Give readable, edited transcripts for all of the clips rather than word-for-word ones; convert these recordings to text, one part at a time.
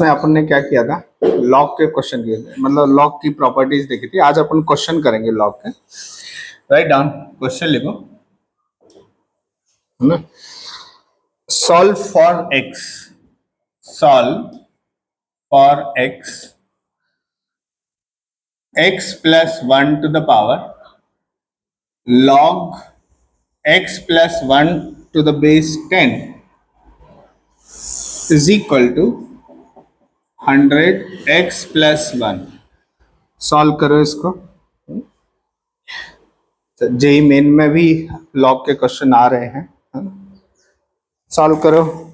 में अपन ने क्या किया था, लॉग के क्वेश्चन किए थे, मतलब लॉग की प्रॉपर्टीज देखी थी। आज अपन क्वेश्चन करेंगे लॉग के। राइट डाउन, क्वेश्चन लिखो, है ना। Solve for x, solve for x plus 1 to the power log x plus 1 to the base 10 is equal to 100 x plus 1। Solve करो इसको। जेई मेन में भी लॉग के क्वेश्चन आ रहे हैं, सॉल्व करो।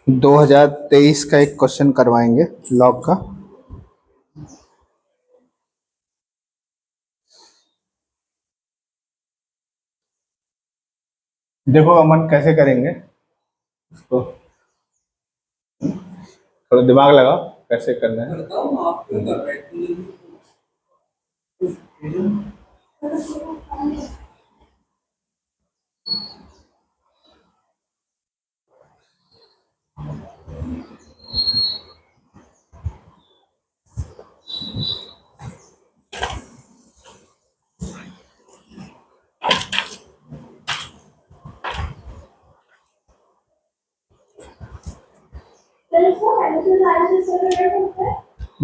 दो 2023 का एक क्वेश्चन करवाएंगे लॉग का। देखो अमन कैसे करेंगे इसको, थोड़ा दिमाग लगाओ कैसे करना है।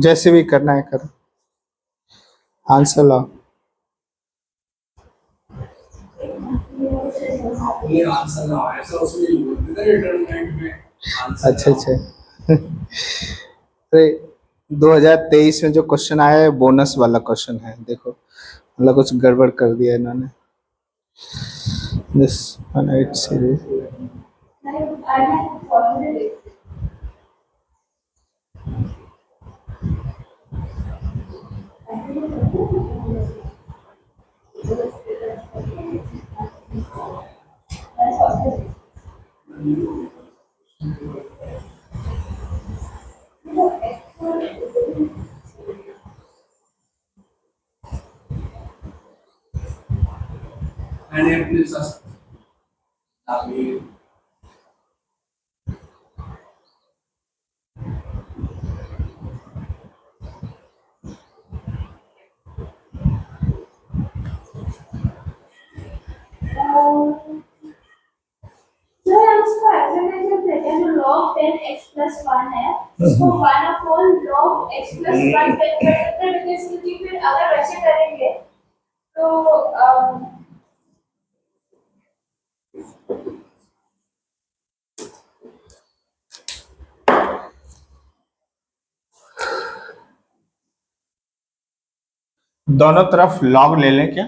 जैसे भी करना है करो, आंसर लाओ। अच्छा अच्छा तो 2023 में जो क्वेश्चन आया है बोनस वाला क्वेश्चन है। देखो मतलब कुछ गड़बड़ कर दिया इन्होंने। This 1/8 series log 10x plus 1 है, उसको 1 अपॉन log x plus 1 पे करते हैं, क्योंकि फिर अगर वैसे करेंगे तो दोनों तरफ लॉग ले लें क्या?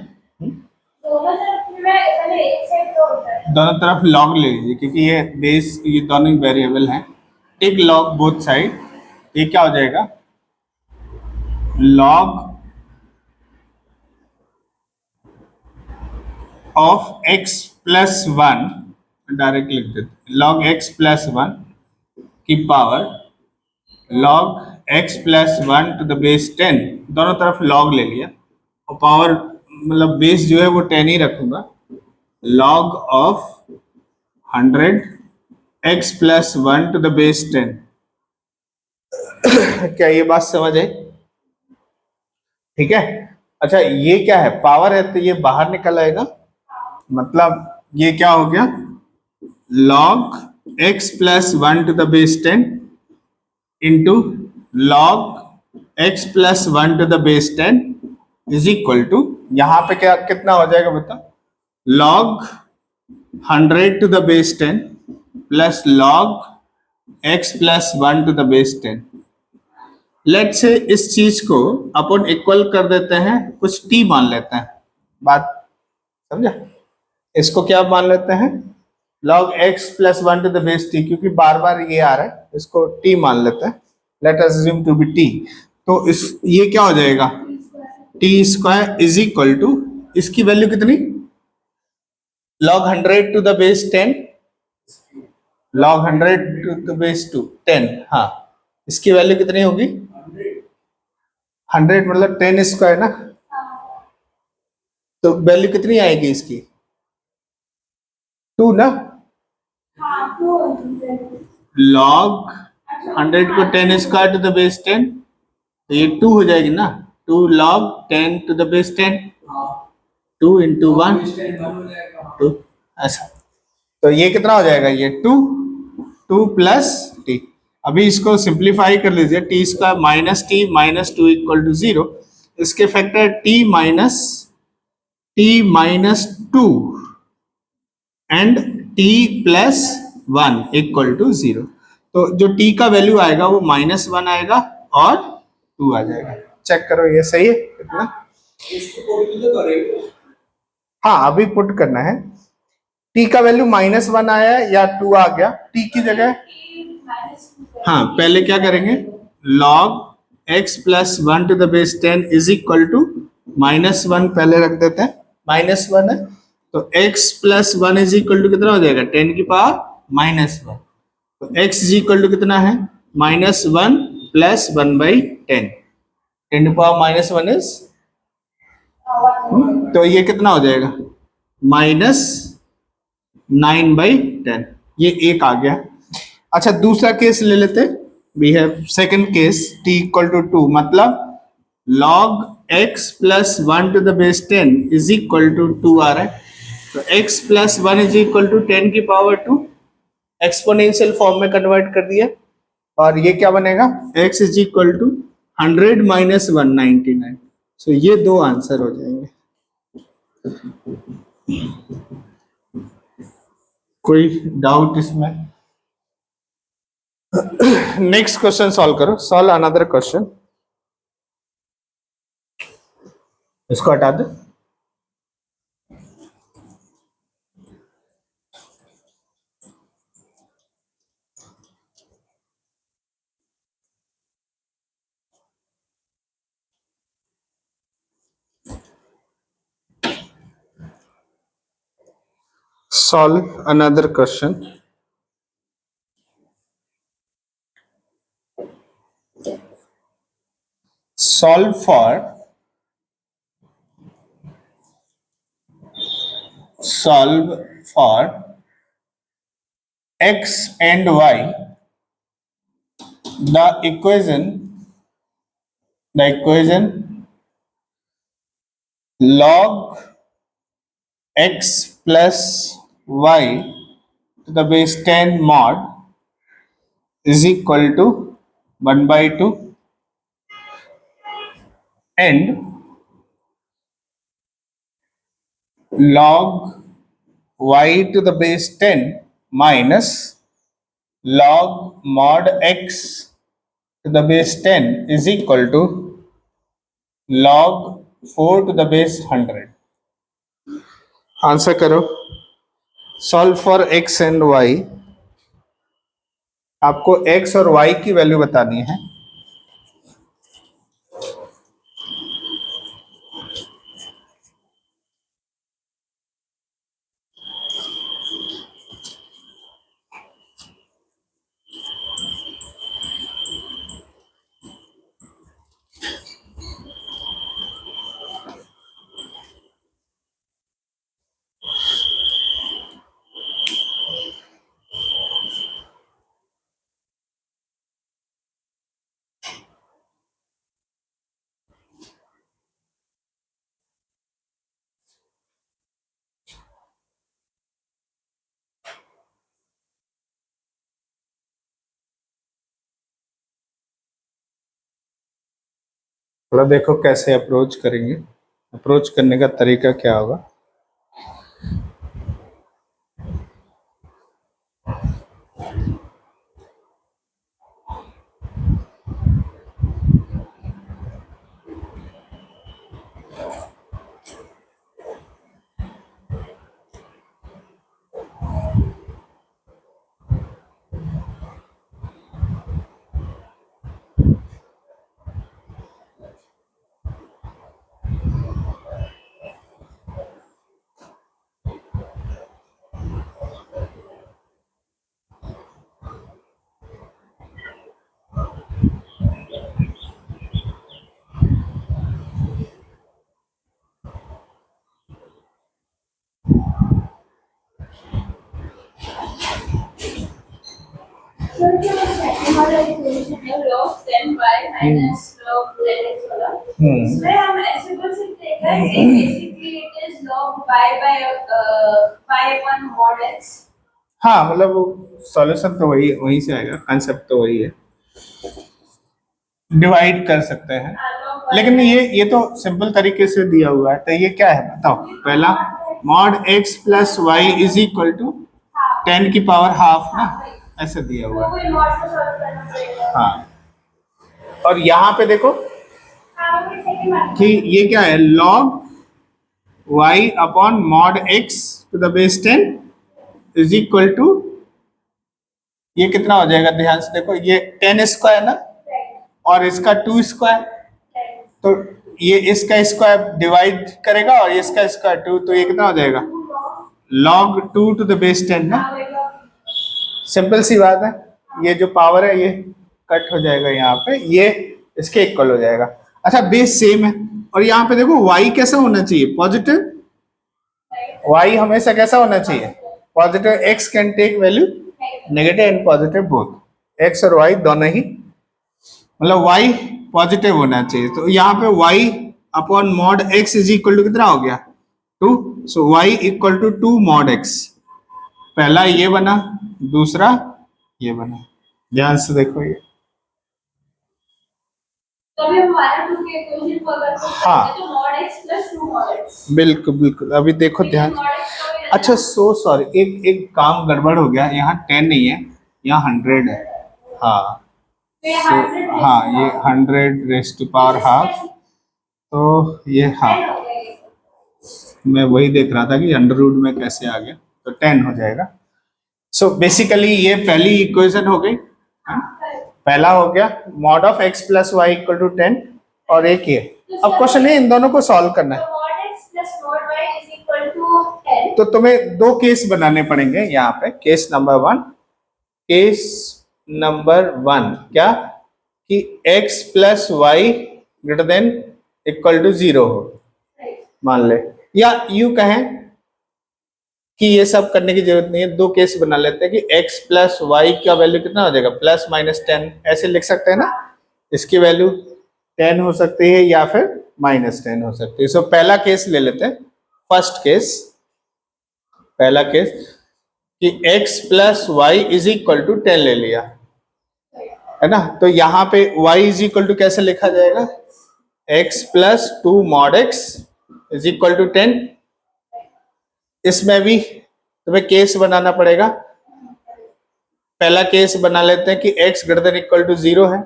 दोनों तरफ लॉग ले लीजिए क्योंकि ये बेस, ये दोनों ही वेरिएबल हैं। टेक लॉग बोथ साइड, ये क्या हो जाएगा, log of x plus 1, direct लिख देते, लॉग x प्लस 1 की power log x plus 1 to the base 10। दोनों तरफ लॉग ले लिया और पावर मतलब बेस जो है वो 10 ही रखूंगा। Log of 100 x plus 1 to the base 10। क्या ये बात समझ आई? ठीक है। अच्छा ये क्या है, पावर है तो ये बाहर निकल आएगा, मतलब ये क्या हो गया, log x plus 1 to the base 10 into log x plus 1 to the base 10 is equal to, यहां पे क्या कितना हो जाएगा बता, log 100 to the base 10 plus log x plus 1 to the base 10। Let say इस चीज को अपन इक्वल कर देते हैं, कुछ t मान लेते हैं, बात समझा। इसको क्या मान लेते हैं, log x plus 1 to the base t, क्योंकि बार बार ये आ रहा है, इसको t मान लेते हैं, let us assume to be t। तो इस ये क्या हो जाएगा, T square is equal to, इसकी वैल्यू कितनी, log 100 to the base 10, log 100 to the base 10, हाँ इसकी वैल्यू कितनी होगी, 100 मतलब 10 स्क्वायर ना, तो वैल्यू कितनी आएगी इसकी, 2 ना, log 100 को 10 स्क्वायर टू द बेस 10, तो ये 2 हो जाएगी ना, 2 log 10 to the base 10, 2 into 1 2, ऐसा, तो ये कितना हो जाएगा, ये 2 प्लस टी, अभी इसको सिंप्लीफाई कर लीजिए, t square minus t minus 2 equal to 0, इसके factor t minus 2 and t plus 1 equal to 0, तो जो टी का वैल्यू आएगा वो -1 आएगा और 2 आ जाएगा, चेक करो ये सही है कितना, हाँ अभी पुट करना है, टी का वैल्यू -1 आया या 2 आ गया, टी की जगह, हाँ पहले क्या करेंगे, log x plus 1 to the base 10 is equal to -1 पहले रख देते हैं, -1 है तो x plus 1 is equal to कितना हो जाएगा, 10 की पावर -1, तो x इज इक्वल टू कितना है, -1 प्लस 1/10, 10 की पावर -1 इज, तो ये कितना हो जाएगा, -9/10, ये एक आ गया। अच्छा दूसरा केस ले लेते, we have second case, t equal to 2, मतलब log x plus 1 to the base 10 is equal to 2 आ रहा है, तो x plus 1 is equal to 10 की पावर 2, एक्सपोनेंशियल फॉर्म में कन्वर्ट कर दिया, और ये क्या बनेगा, x is equal to 100 minus 199, so ये दो आंसर हो जाएंगे। कोई डाउट इसमें, नेक्स्ट क्वेश्चन सॉल्व करो, सॉल्व अनदर क्वेश्चन, इसको हटा दो, solve another question, solve for x and y, the equation log x plus y to the base 10 mod is equal to 1/2 and log y to the base 10 minus log mod x to the base 10 is equal to log 4 to the base 100। Answer करो, solve for x and y, आपको x और y की value बतानी है, थोड़ा देखो कैसे approach करेंगे, अप्रोच करने का तरीका क्या होगा, वाला इक्वेशन है log 10y minus log 10x वाला, इसमें हम ऐसे बोल सकते हैं कि basically it is log y by y upon mod x. हाँ, मतलब वो सॉल्यूशन तो वही से आएगा, कंसेप्ट तो वही है, डिवाइड कर सकते हैं। लेकिन ये तो सिंपल तरीके से दिया हुआ है, तो ये क्या है बताओ। पहला mod x plus y is equal to 10 की पावर हाफ ना, ऐसे दिया हुआ है। हाँ, और यहाँ पे देखो कि ये क्या है, log y upon mod x to the base 10 is equal to, ये कितना हो जाएगा, ध्यान से देखो, ये 10 स्क्वायर ना, और इसका 2 स्क्वायर, तो ये इसका स्क्वायर डिवाइड करेगा और इसका स्क्वायर 2, तो ये कितना हो जाएगा, log 2 टू द बेस 10 ना। सिंपल सी बात है, ये जो पावर है ये कट हो जाएगा यहाँ पे, ये इसके इक्वल हो जाएगा। अच्छा, बेस सेम है, और यहाँ पे देखो y कैसा होना चाहिए, पॉजिटिव। y हमेशा कैसा होना चाहिए, positive. x can take value negative and positive both, x और y दोनों ही, मतलब y पॉजिटिव होना चाहिए। तो यहाँ पे y upon mod x is equal to कितना हो गया, 2। सो y equal to 2 mod x। पहला ये बना, दूसरा ये बना, ध्यान से देखो ये। तो अभी हमारा 2 के इक्वेशन को अगर हाँ, तो mod x plus 2 mod x। बिल्कुल बिल्कुल, अभी देखो ध्यान। अच्छा, सो सॉरी, एक काम गड़बड़ हो गया, यहाँ 10 नहीं है, यहाँ 100 है। हाँ, हाँ, ये 100 रेज़ टू पावर हाफ, तो ये, हाँ, मैं वही देख रहा था कि अंडर रूट में कैसे आ गया, तो 10 हो जाएगा। सो बेसिकली ये पहली इक्वेशन हो गई, पहला हो गया mod of x plus y equal to 10, और एक ये। अब क्वेश्चन है इन दोनों को सॉल्व करना है, तो तुम्हें दो केस बनाने पड़ेंगे यहाँ पे। केस नंबर 1, क्या कि x plus y greater than equal to 0 हो, मान ले, या यूं कहें कि ये सब करने की जरूरत नहीं है, दो केस बना लेते हैं कि x प्लस वाई का वैल्यू कितना हो जाएगा, प्लस माइनस 10, ऐसे लिख सकते हैं ना। इसकी वैल्यू 10 हो सकती है या फिर माइनस 10 हो सकती है। सो पहला केस ले लेते हैं, फर्स्ट केस, पहला केस कि x plus y is equal to 10 ले लिया है ना, तो यहाँ पे y इज इक्वल टू कैसे लिखा जाएगा, x plus 2 mod x is equal to 10। इसमें भी तुम्हें केस बनाना पड़ेगा। पहला केस बना लेते हैं कि x greater than equal to 0 है,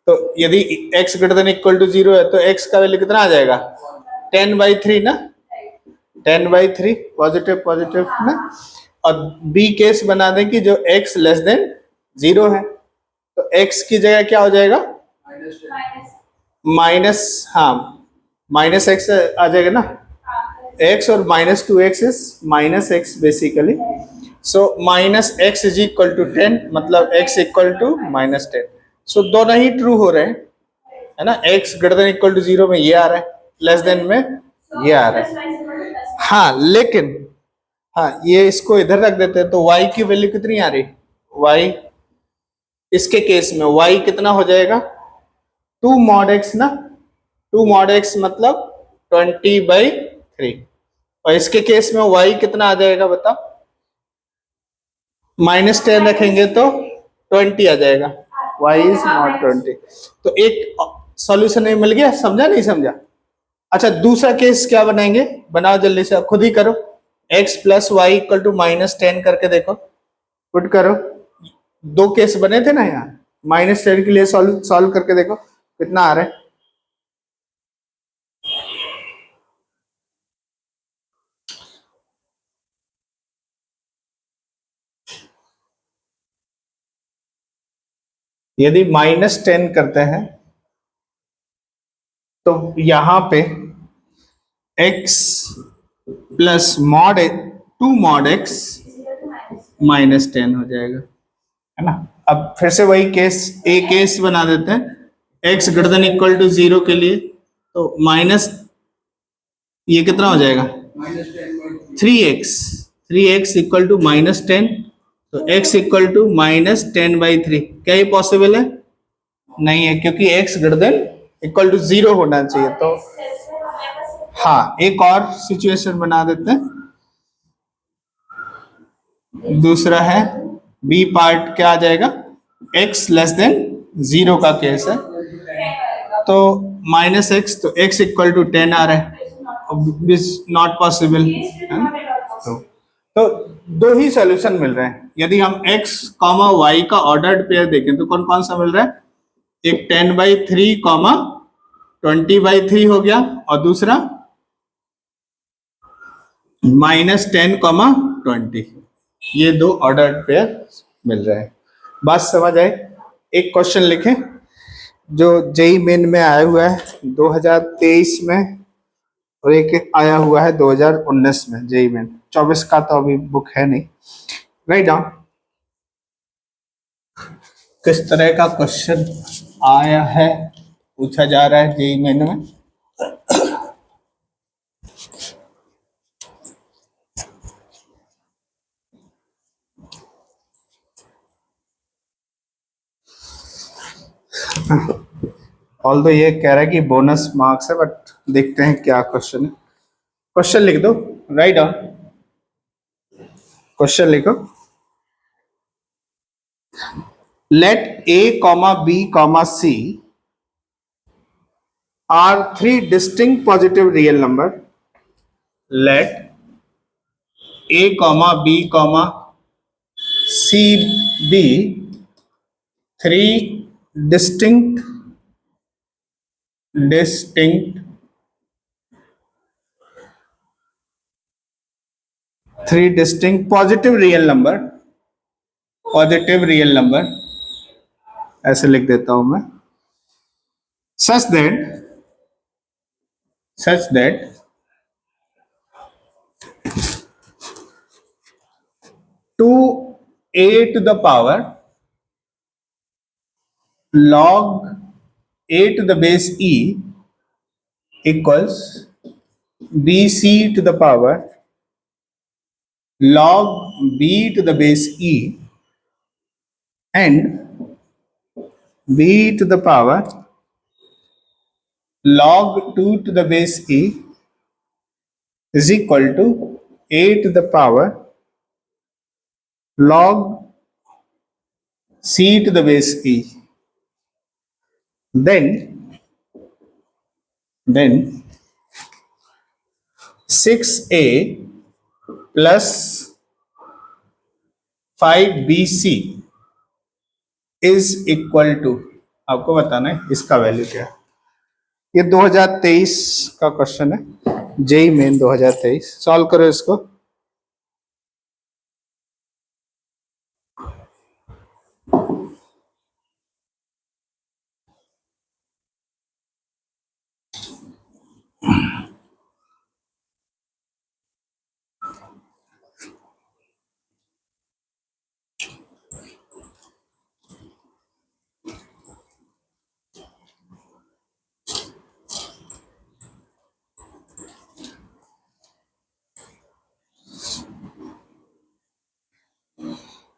तो यदि x greater than equal to 0 है तो x का वैल्यू कितना आ जाएगा, 10/3 ना, 10/3 पॉजिटिव पॉजिटिव ना। और बी केस बना दें कि जो x लेस देन 0 है, तो x की जगह क्या हो जाएगा, माइनस, हाँ, माइनस x आ जाएगा ना, x और minus 2x is minus x basically. So minus x is equal to 10, मतलब x equal to minus 10। So दोनों ही ट्रू हो रहे हैं, है ना। x greater than equal to 0 में ये आ रहा है, लेस देन में ये आ रहा है। हाँ, लेकिन हाँ, ये इसको इधर रख देते हैं, तो y की वैल्यू कितनी आ रही, y इसके केस में y कितना हो जाएगा, 2 मॉड x ना, 2 मॉड x मतलब 20/3, और इसके केस में y कितना आ जाएगा बताओ, माइनस 10 रखेंगे तो 20 आ जाएगा, y इज नॉट 20। तो एक सॉल्यूशन में मिल गया, समझा नहीं समझा। अच्छा, दूसरा केस क्या बनाएंगे, बनाओ जल्दी से, खुद ही करो। x plus y equal to minus 10 करके देखो, पुट करो। दो केस बने थे ना यहाँ, माइनस 10 के लिए सॉल्व करके देखो कितना आ रहा है। यदि माइनस 10 करते हैं तो यहां पे x plus mod 2 mod x minus 10 हो जाएगा, है ना। अब फिर से वही केस, एक केस बना देते हैं, x greater than equal to 0 के लिए, तो माइनस, ये कितना हो जाएगा, 3x इक्वल टू माइनस 10, तो x इक्वल टू -10/3, क्या ये पॉसिबल है? नहीं है, क्योंकि x greater than equal to 0 होना चाहिए। तो हाँ, एक और सिचुएशन बना देते हैं। दूसरा है बी पार्ट, क्या आ जाएगा? x लेस देन 0 का केस है, तो -x, तो x इक्वल टू 10 आ रहा है, नॉट पॉसिबल है ना? तो दो ही सॉल्यूशन मिल रहे हैं। यदि हम x, y का ऑर्डर्ड पेयर देखें तो कौन कौन सा मिल रहा है? एक 10/3, 20/3 हो गया, और दूसरा -10, 20। ये दो ऑर्डर्ड पेयर मिल रहे हैं। बात समझ आए? एक क्वेश्चन लिखें जो जेई मेन में आया हुआ है 2023 में, और एक आया हुआ है 2019 में जेई मेन। 24 का तो अभी बुक है नहीं। राइट डाउन किस तरह का क्वेश्चन आया है, पूछा जा रहा है जेई मेन में। ऑल तो ये कह रहा है कि बोनस मार्क्स है, बट देखते हैं क्या क्वेश्चन है। क्वेश्चन लिख दो, राइट डाउन क्वेश्चन लिखो। Let a, b, c are three distinct positive real number. Let a, b, c be three distinct positive real number, ऐसे लिख देता हूं मैं, such that 2a to the power log a to the base e equals bc to the power log b to the base e and b to the power log 2 to the base e is equal to a to the power log c to the base e. Then 6a plus 5bc is equal to, आपको बताना है इसका value क्या है। ये 2023 का question है, JEE main 2023। Solve करो इसको।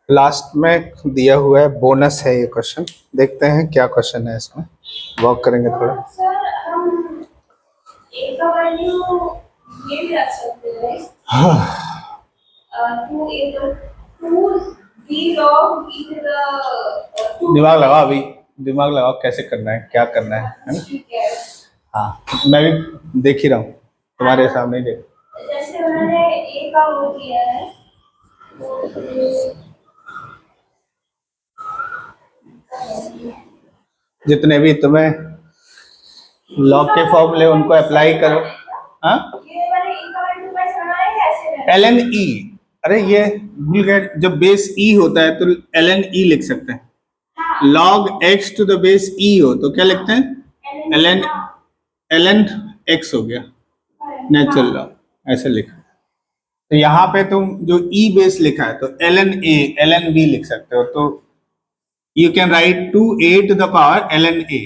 लास्ट में दिया हुआ है, बोनस है ये क्वेश्चन। देखते हैं क्या क्वेश्चन है इसमें, वर्क करेंगे थोड़ा। सर हम ए का वैल्यू ये भी रख सकते हैं, two a two b log b to the, दिमाग लगाओ, अभी दिमाग लगाओ कैसे करना है, क्या करना है ना? ठीक है। हाँ, मैं भी देख ही रहा हूँ, तुम्हारे सामने ही देख। जैसे उन्होंने ए का वो किया है, जितने भी तुम्हें लॉग के फॉर्मूले उनको अप्लाई करो। हाँ, ये वाले ए का वैल्यू कैसे बनाया है, ऐसे ln e, अरे ये भूल गए, जब बेस e होता है तो ln e लिख सकते हैं। log x to the base e हो तो क्या लिखते हैं? ln x हो गया, नेचुरल लॉग, ऐसे लिखा। तो यहाँ पे तुम जो e बेस लिखा है तो ln a, ln b लिख सकते हो। तो you can write 2a to the power ln a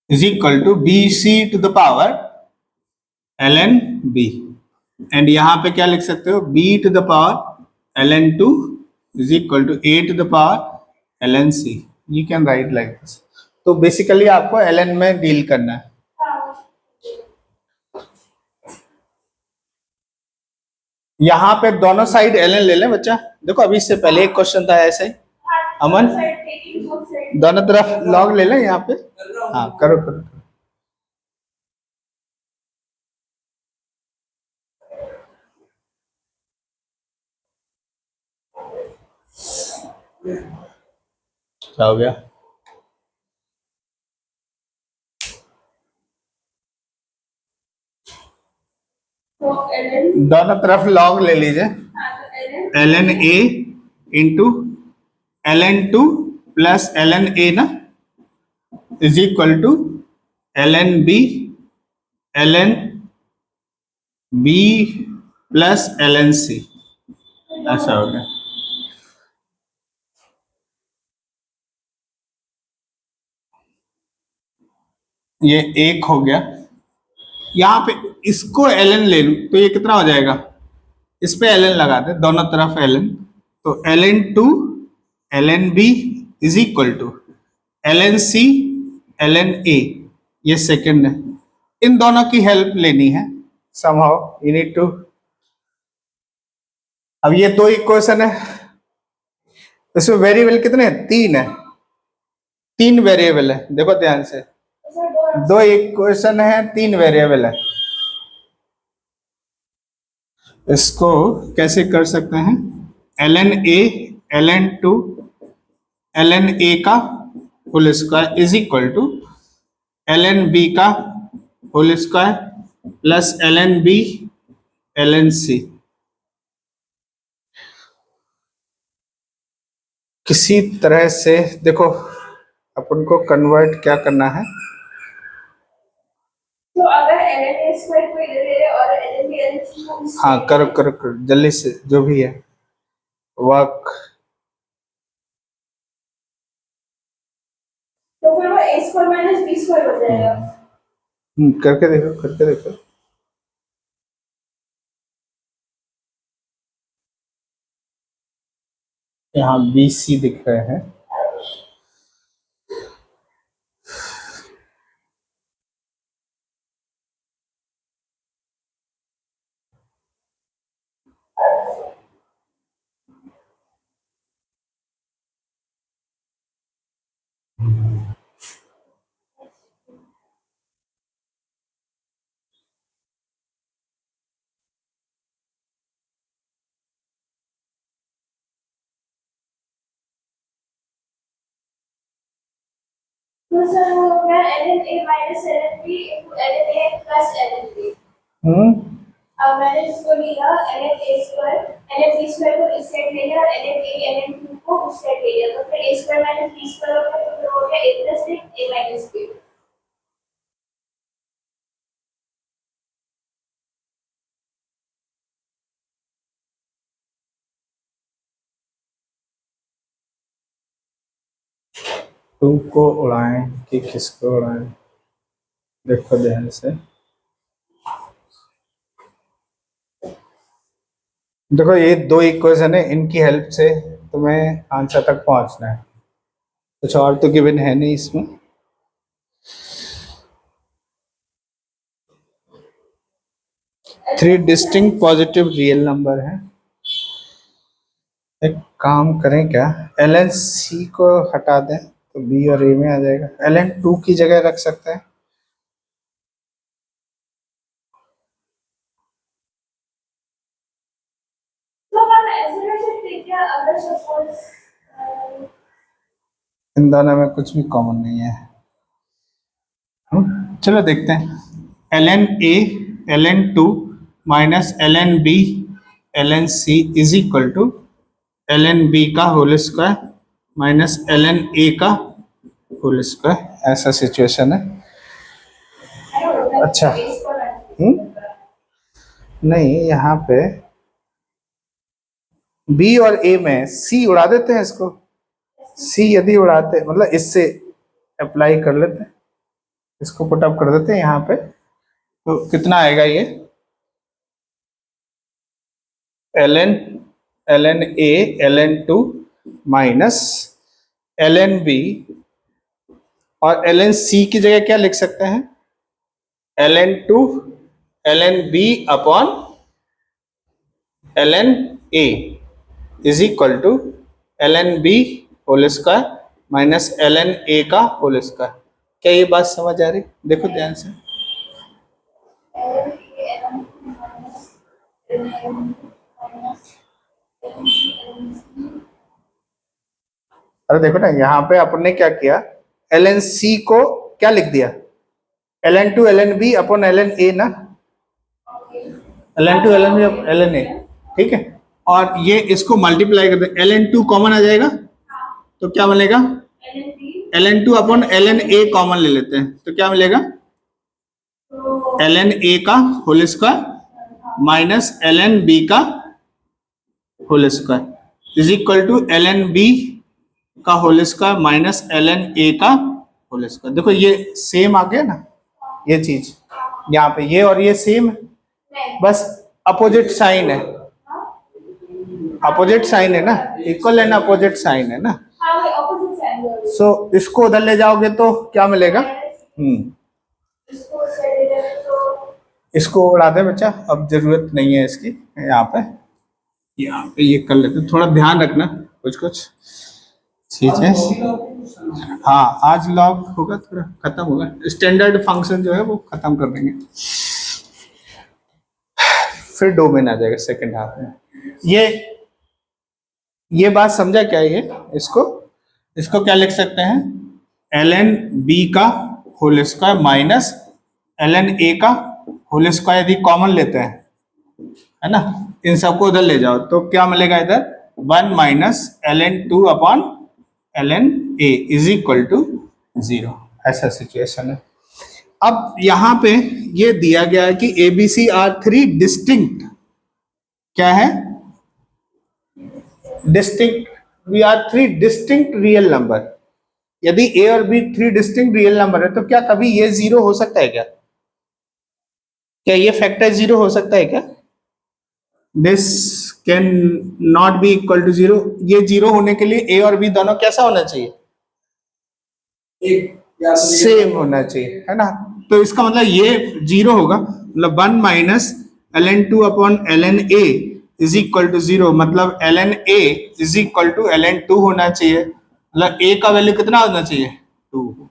is equal to bc to the power ln b, and यहाँ पे क्या लिख सकते हो? b to the power ln 2 is equal to a to the power ln c. You can write like this. तो basically आपको ln में deal करना है. यहाँ पे दोनों साइड ln ले लें बच्चा. देखो अभी इससे पहले एक क्वेश्चन था ऐसे ही. अमन दोनों तरफ लॉग ले लें यहाँ पे. हाँ करो करो. क्या हो गया? दोनों तरफ लॉग ले लीजिए. ln a into ln 2 plus ln a ना is equal to ln b plus ln c. ऐसा हो गया. ये एक हो गया. यहाँ पे इसको ln ले लूं तो ये कितना हो जाएगा? इस पे ln लगा दे दोनों तरफ ln. तो ln 2 ln b is equal to ln c ln a. ये सेकंड है. इन दोनों की हेल्प लेनी है somehow you need to. अब ये दो इक्वेशन है. इसमें वेरिएबल कितने हैं? 3 है. 3 वेरिएबल है. देखो ध्यान से. दो इक्वेशन है, 3 वेरिएबल है. इसको कैसे कर सकते हैं? ln a ln 2 ln a का whole square is equal to ln b का whole square plus ln b ln c. किसी तरह से देखो अपन को कन्वर्ट क्या करना है. तो अगर ln a स्क्वायर को इधर ले ले और ln b ln c को हाँ करो करो करो जल्दी से जो भी है वर्क. तो फिर वो a square minus b square हो जाएगा. करके देखो करके देखो. यहाँ बी सी दिख रहे हैं. तो सर वो हो गया ln a minus ln b into ln a plus ln b. अब मैंने इसको लिया ln a square ln b square को इस साइड ले लिया और ln a ln 2 को उस साइड ले लिया. तो फिर a square minus b square हो गया. तो फिर हो गया a plus a minus b. Two को उड़ाएं कि किसको उड़ाएं. देखो ध्यान से. देखो ये दो इक्वेशन है, इनकी हेल्प से तुम्हें आंसर तक पहुंचना है. कुछ और तो गिवन है नहीं इसमें. Three distinct positive real number है. एक काम करें क्या, ln c को हटा दें तो b और a में आ जाएगा. ln 2 की जगह रख सकते हैं. तो हम ऐसे कर सकते हैं क्या अगर सपोज इन दोनों में कुछ भी कॉमन नहीं है. चलो देखते हैं. ln a ln 2 minus ln b ln c is equal to ln b का whole square minus ln a का होल स्क्वायर. ऐसा सिचुएशन है. अच्छा. नहीं यहाँ पे b और a में c उड़ा देते हैं. इसको c यदि उड़ाते मतलब इससे अप्लाई कर लेते हैं, इसको पुट अप कर देते हैं यहाँ पे. तो कितना आएगा ये ln ln A ln2 minus ln B, और ln C की जगह क्या लिख सकते हैं, ln2 ln B upon ln A is equal to ln B whole square minus ln A का होल स्क्वायर। क्या ये बात समझ आ रही? देखो ध्यान से। अरे देखो ना, यहाँ पे अपन ने क्या किया, ln C को क्या लिख दिया, ln2 ln B upon ln A ना, ln2 ln B ln A, ठीक है। और ये इसको मल्टीप्लाई कर दे, ln2 कॉमन आ जाएगा तो क्या मिलेगा, ln2 upon ln A common ले लेते हैं तो क्या मिलेगा, ln A का whole square minus ln B का whole square is equal to ln B का whole square minus ln A का होल स्क्वायर। देखो ये सेम आ गया ना, ये चीज यहाँ पे ये और ये सेम है, बस अपोजिट साइन है, अपोजिट साइन है ना, इक्वल एंड अपोजिट साइन है ना। सो इसको उधर ले जाओगे तो क्या मिलेगा, इसको उड़ा दे बच्चा, अब जरूरत नहीं है इसकी। यहाँ पे ये कर लेते, थोड़ा ध्यान रखना कुछ कुछ चीजें। हाँ आज लॉग होगा, थोड़ा खत्म होगा, स्टैंडर्ड फंक्शन जो है वो खत्म कर देंगे, फिर डोमेन आ जाएगा सेकंड हाफ में। ये बात समझा क्या, ये इसको क्या लिख सकते हैं, ln B का whole square minus ln A का होल स्क्वायर यदि कॉमन लेते हैं, है ना, इन सबको उधर ले जाओ तो क्या मिलेगा, इधर 1 minus ln2 upon ln A is equal to 0। ऐसा सिचुएशन है। अब यहां पे ये दिया गया है कि ABC आर 3 डिस्टिंक्ट, क्या है, distinct, we are 3 distinct real number. यदि A और B 3 डिस्टिंक्ट रियल नंबर है तो क्या कभी ये 0 हो सकता है क्या, क्या ये फैक्टर 0 हो सकता है क्या, this can not be equal to 0। ये 0 होने के लिए A और B दोनों कैसा होना चाहिए, सेम होना चाहिए, है ना। तो इसका मतलब ये 0 होगा, मतलब 1 minus ln2 upon ln A is equal to 0, मतलब ln A is equal to ln2 होना चाहिए, मतलब A का वैल्यू कितना होना चाहिए, 2।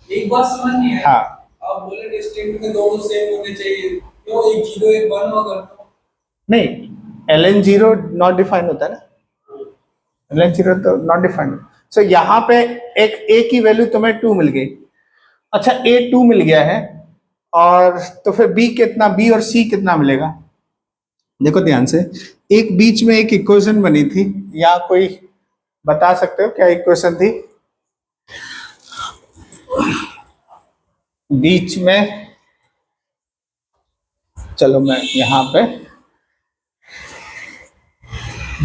एक बात समझ नहीं है, हाँ आप बोले डिस्टिंक्ट में दोनों सेम होने चाहिए, क्यों एक 0 एक 1 होगा, नहीं, ln 0 नॉट डिफाइंड होता है ना, ln 0 तो नॉट डिफाइंड। सो यहाँ पे एक A की वैल्यू तुम्हें 2 मिल गई, अच्छा A 2 मिल गया है, और तो फिर B कितना, B और C कितना मिलेगा। देखो ध्यान से, एक बीच में एक इक्वेशन बनी थी, या कोई बता सकते हो क्या इक्वेशन थी बीच में, चलो मैं यहाँ पे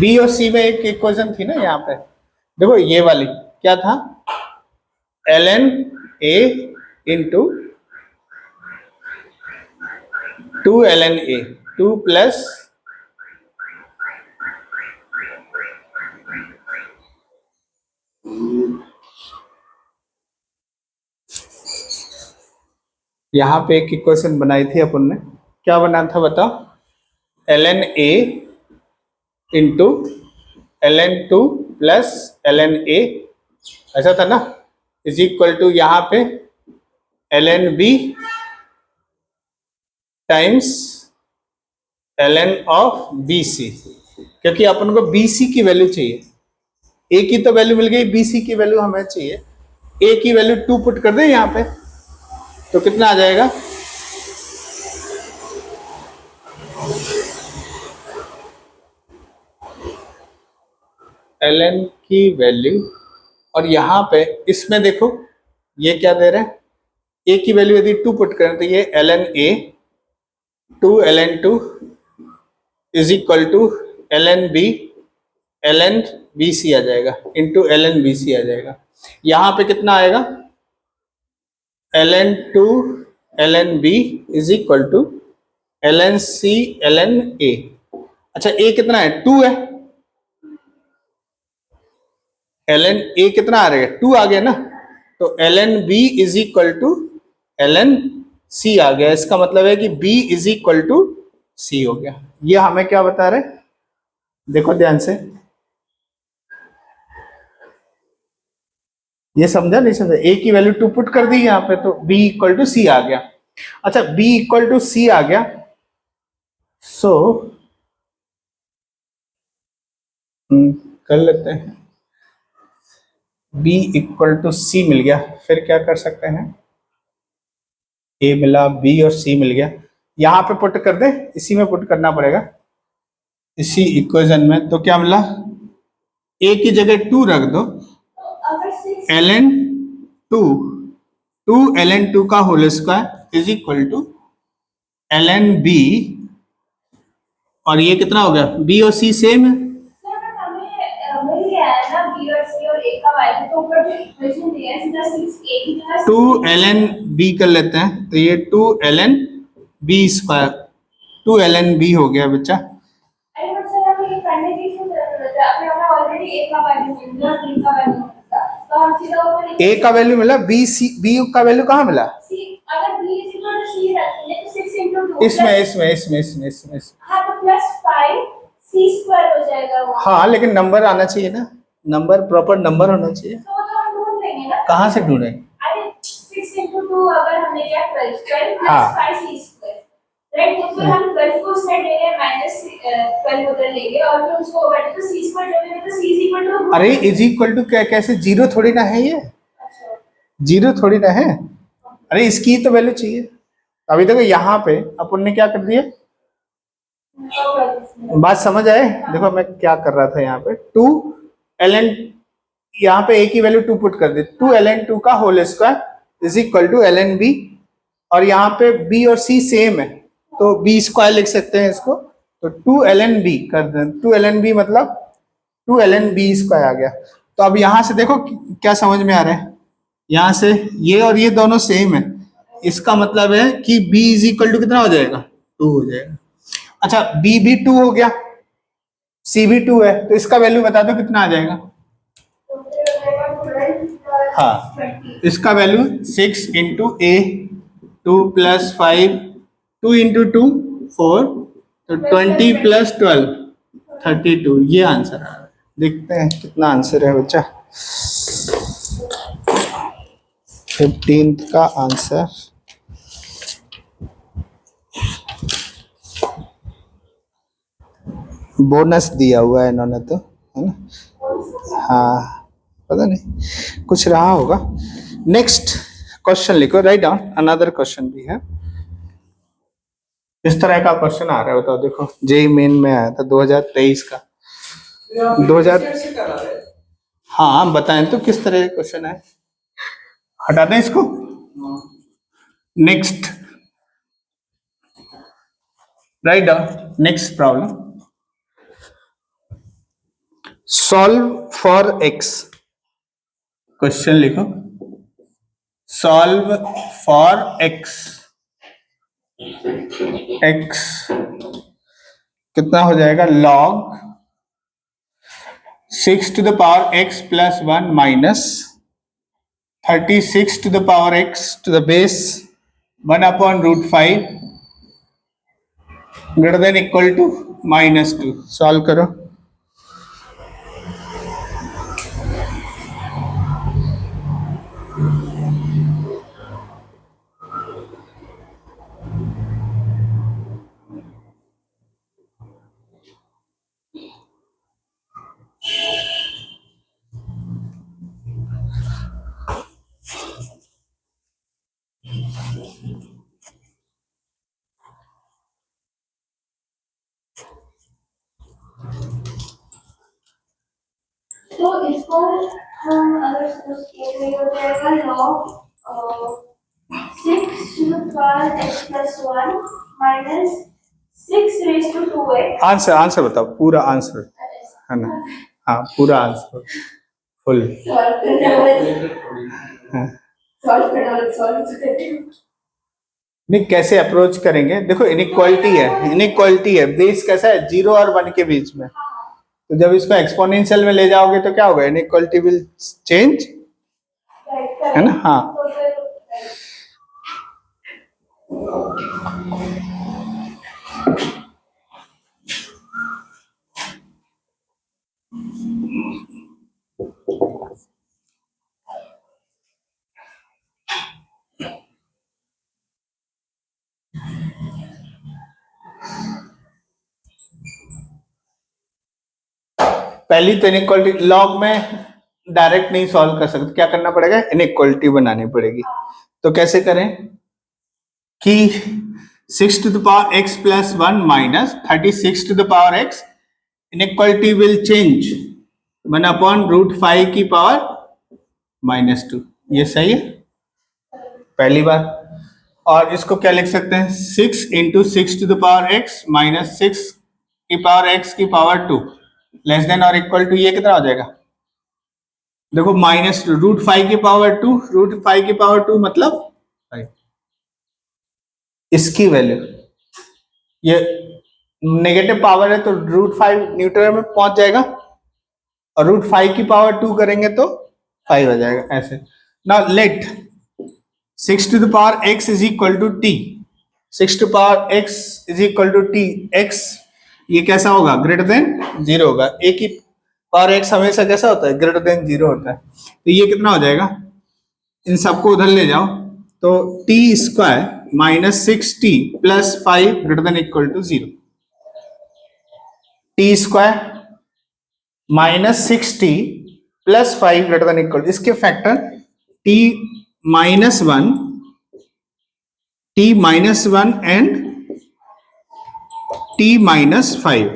B और C में एक इक्वेशन थी ना, यहाँ पे देखो ये वाली क्या था, ln A into 2 ln A, 2 plus यहाँ पे एक इक्वेशन बनाई थी अपन ने, क्या बना था बताओ, ln A into ln2 plus ln A, ऐसा था ना, इज इक्वल टू यहाँ पे ln B times ln of BC, क्योंकि अपन को BC की वैल्यू चाहिए, A की तो वैल्यू मिल गई, BC की वैल्यू हमें चाहिए, A की वैल्यू 2 पुट कर दे यहाँ पे तो कितना आ जाएगा, ln की वैल्यू, और यहाँ पे इसमें देखो ये क्या दे रहे हैं, A की वैल्यू यदि 2 पुट करें तो ये ln A 2 ln2 is equal to ln B ln BC आ जाएगा, इंटू ln BC आ जाएगा। यहाँ पे कितना आएगा, ln2 ln B is equal to ln C ln A। अच्छा A कितना है, 2 है, ln a कितना आ रहा है, 2 आ गया ना, तो ln b is equal to ln c आ गया। इसका मतलब है कि b is equal to c हो गया। ये हमें क्या बता रहे, देखो ध्यान से, ये समझा नहीं समझा, a की वैल्यू 2 पुट कर दी यहाँ पे, तो b इक्वल टू c आ गया। अच्छा, b इक्वल टू c आ गया, सो कर लेते हैं, b इक्वल टू c मिल गया। फिर क्या कर सकते हैं, a मिला, b और c मिल गया, यहाँ पे पुट कर दे, इसी में पुट करना पड़ेगा, इसी इक्वेशन में। तो क्या मिला, a की जगह 2 रख दो, अगर 6 ln 2 ln 2 का whole square is equal to ln b, और ये कितना हो गया, b और c सेम है, हमें मिल गया है ना b और c और a का वैल्यू, तो ऊपर जो इक्वेशन दिया है सीधा 6a की जगह 2 ln b कर लेते हैं, तो ये 2 ln b square, 2 ln b हो गया बच्चा। अरे बट सर हमें ये करने की क्यों जरूरत है, अभी हमें ऑलरेडी a का वैल्यू मिल गया और b का वैल्यू मिला, तो हम सीधा ऊपर a का वैल्यू मिला, b का वैल्यू कहाँ मिला, c, अगर b is equal to c रखेंगे तो 6 into 2 इसमें हाँ तो प्लस 5 c स्क्वायर हो जाएगा वो, हाँ, लेकिन नंबर आना चाहिए ना, नंबर प्रॉपर नंबर होना चाहिए। तो वो तो हम ढूंढ लेंगे ना। कहाँ से ढूंढे, अरे 6 into 2 अगर हमने क्या 12 प्लस हाँ। 5 c स्क्वायर, राइट, तो फिर हम 12 को साइड लेंगे माइनस 12 उधर लेंगे और फिर उसको ओवर तो c स्क्वायर जोड़ेंगे तो c इज इक्वल टू, अरे इज इक्वल टू क्या, कैसे, जीरो थोड़ी ना है ये, अच्छा जीरो थोड़ी ना है, अरे इसकी तो वैल्यू चाहिए। अभी देखो यहाँ पे अपन ने क्या कर दिया, बात समझ आए, देखो मैं क्या कर रहा था यहाँ पे, 2 ln, यहाँ पे a की वैल्यू 2 पुट कर दी, 2 ln 2 का whole square is equal to ln b, और यहाँ पे b और c सेम है, तो b स्क्वायर लिख सकते हैं इसको, तो 2 ln b कर दें, 2 ln b मतलब 2 ln b स्क्वायर आ गया। तो अब यहाँ से देखो क्या समझ में आ रहा है, यहाँ से ये और ये दोनों सेम है, इसका मतलब है कि b इज इक्वल टू कितना हो जाएगा, 2 हो जाएगा। अच्छा, b भी 2 हो गया, c भी 2 है, तो इसका वैल्यू बता दो कितना आ जाएगा, हाँ, इसका value 6 into a, 2 plus 5, 2 into 2 4, तो 20 प्लस 12 32, ये आंसर आ रहा है। देखते हैं कितना आंसर है बच्चा, 15th का आंसर, बोनस दिया हुआ है इन्होंने तो, है ना, हाँ पता नहीं कुछ रहा होगा। नेक्स्ट क्वेश्चन लिखो, राइट डाउन, अनदर क्वेश्चन भी है, इस तरह का क्वेश्चन आ रहा है, बताओ, देखो जेई मेन में आया था 2023 का, 2000, हाँ बताएं तो किस तरह का क्वेश्चन है, हटा दें इसको। Next, write down, next problem, solve for x, question लिखो, सॉल्व फॉर x, x कितना हो जाएगा, log 6 to the power x plus 1 minus 36 to the power x to the base 1 upon root 5 greater than equal to -2, solve करो। तो इसको हम अगर suppose किए तो हो जाएगा log 6 to the power x plus 1 minus 6 raised to 2x, answer बताओ, पूरा आंसर है ना, हाँ पूरा आंसर फुल, नहीं कैसे अप्रोच करेंगे, देखो इनइक्वालिटी है, बेस कैसा है 0 और 1 के बीच में, तो जब इसको एक्सपोनेंशियल में ले जाओगे तो क्या होगा, इनइक्वालिटी विल चेंज, है ना। हाँ, पहली तो इनइक्वालिटी लॉग में डायरेक्ट नहीं सॉल्व कर सकते, क्या करना पड़ेगा, इनइक्वालिटी बनानी पड़ेगी। तो कैसे करें कि 6 to the power x plus 1 minus 36 to the power x, inequality will change 1 upon root 5 की पावर -2, ये सही है पहली बार। और इसको क्या लिख सकते हैं, 6 into 6 to the power x minus 6 की पावर x की पावर 2 लेस देन और इक्वल टू, ये कितना हो जाएगा, देखो -2 √5 की पावर 2, √5 की पावर 2 मतलब 5, इसकी वैल्यू, ये नेगेटिव पावर है तो √5 न्यूटन में पहुंच जाएगा, और √5 की पावर 2 करेंगे तो 5 आ जाएगा ऐसे। Now let 6 to the power x is equal to t, 6 to power x is equal to t, x ये कैसा होगा, ग्रेटर देन 0 होगा, a की पावर x हमेशा कैसा होता है, ग्रेटर देन 0 होता है। तो ये कितना हो जाएगा, इन सबको उधर ले जाओ तो t square -6t plus 5 greater than equal to 0, t square -6t plus 5 greater than equal, इसके factor t -1 and t -5